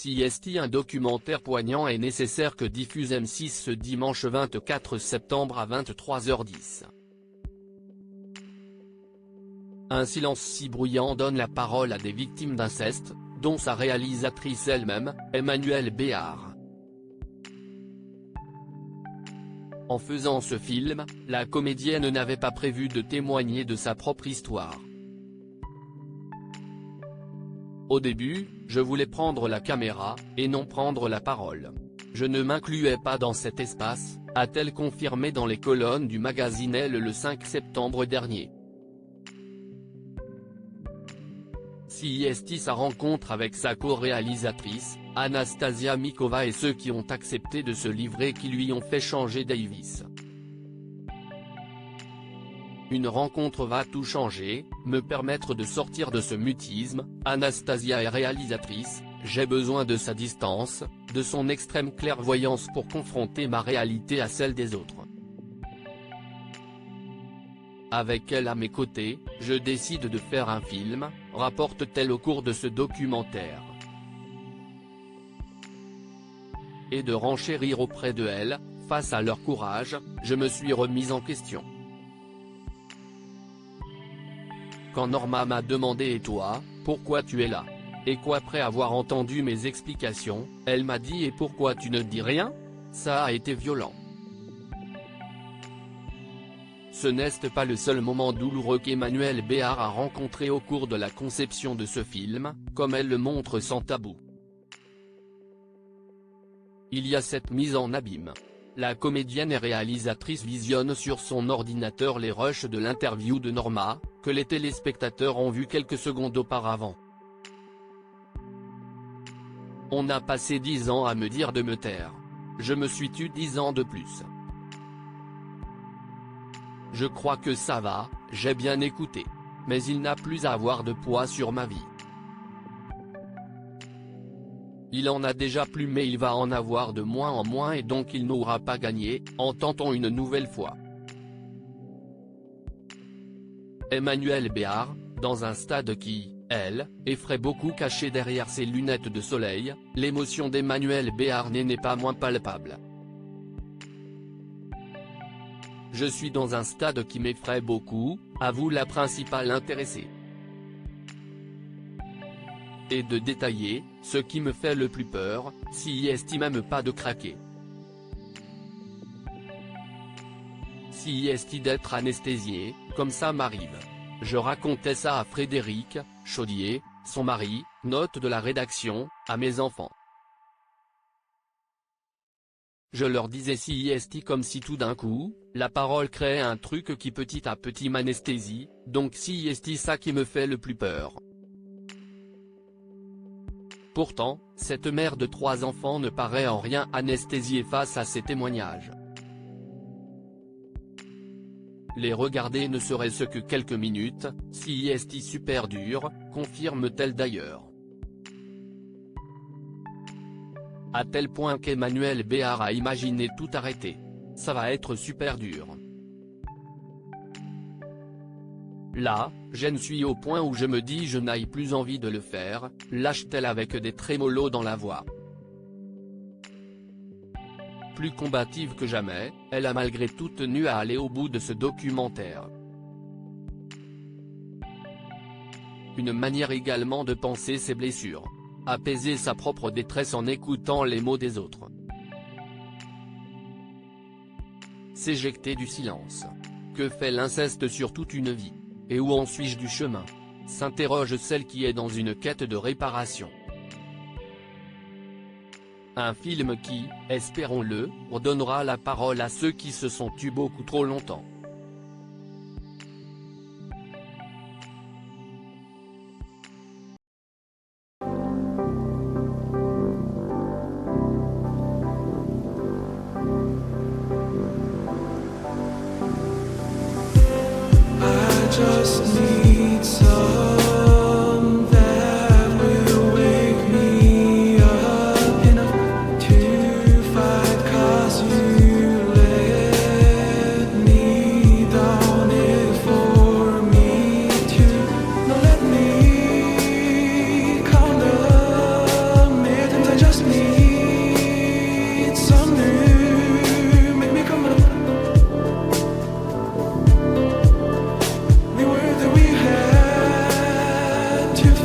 CST. Un documentaire poignant est nécessaire que diffuse M6 ce dimanche 24 septembre à 23h10. Un silence si bruyant donne la parole à des victimes d'inceste, dont sa réalisatrice elle-même, Emmanuelle Béard. En faisant ce film, la comédienne n'avait pas prévu de témoigner de sa propre histoire. Au début, je voulais prendre la caméra, et non prendre la parole. Je ne m'incluais pas dans cet espace, a-t-elle confirmé dans les colonnes du magazine Elle le 5 septembre dernier. CST. Sa rencontre avec sa co-réalisatrice, Anastasia Mikova, et ceux qui ont accepté de se livrer qui lui ont fait changer Davis. Une rencontre va tout changer, me permettre de sortir de ce mutisme. Anastasia est réalisatrice, j'ai besoin de sa distance, de son extrême clairvoyance pour confronter ma réalité à celle des autres. Avec elle à mes côtés, je décide de faire un film, rapporte-t-elle au cours de ce documentaire. Et de renchérir auprès de elle, face à leur courage, je me suis remise en question. Quand Norma m'a demandé « Et toi, pourquoi tu es là ?» Et qu'après avoir entendu mes explications, elle m'a dit « Et pourquoi tu ne dis rien ?» Ça a été violent. Ce n'est pas le seul moment douloureux qu'Emmanuelle Béard a rencontré au cours de la conception de ce film, comme elle le montre sans tabou. Il y a cette mise en abîme. La comédienne et réalisatrice visionne sur son ordinateur les rushs de l'interview de Norma, que les téléspectateurs ont vu quelques secondes auparavant. On a passé 10 ans à me dire de me taire. Je me suis tu 10 ans de plus. Je crois que ça va, j'ai bien écouté. Mais il n'a plus à avoir de poids sur ma vie. Il en a déjà plus mais il va en avoir de moins en moins et donc il n'aura pas gagné, en tentant une nouvelle fois. Emmanuelle Béard, dans un stade qui, elle, effraie beaucoup caché derrière ses lunettes de soleil, l'émotion d'Emmanuelle Béard n'est pas moins palpable. Je suis dans un stade qui m'effraie beaucoup, avoue la principale intéressée. Et de détailler, ce qui me fait le plus peur, s'il estime même pas de craquer. S'il estime d'être anesthésié, comme ça m'arrive. Je racontais ça à Frédéric Chaudier, son mari, note de la rédaction, à mes enfants. Je leur disais CIST comme si tout d'un coup, la parole créait un truc qui petit à petit m'anesthésie, donc CIST ça qui me fait le plus peur. Pourtant, cette mère de 3 enfants ne paraît en rien anesthésiée face à ces témoignages. Les regarder ne serait-ce que quelques minutes, CIST super dur, confirme-t-elle d'ailleurs. À tel point qu'Emmanuelle Béard a imaginé tout arrêter. Ça va être super dur. Là, j'en suis au point où je me dis je n'ai plus envie de le faire, lâche-t-elle avec des trémolos dans la voix. Plus combative que jamais, elle a malgré tout tenu à aller au bout de ce documentaire. Une manière également de penser ses blessures. Apaiser sa propre détresse en écoutant les mots des autres. S'éjecter du silence. Que fait l'inceste sur toute une vie? Et où en suis-je du chemin? S'interroge celle qui est dans une quête de réparation. Un film qui, espérons-le, redonnera la parole à ceux qui se sont tus beaucoup trop longtemps. Just need some that will wake me up enough to fight, 'cause you let me down it for me to not let me count the millions I to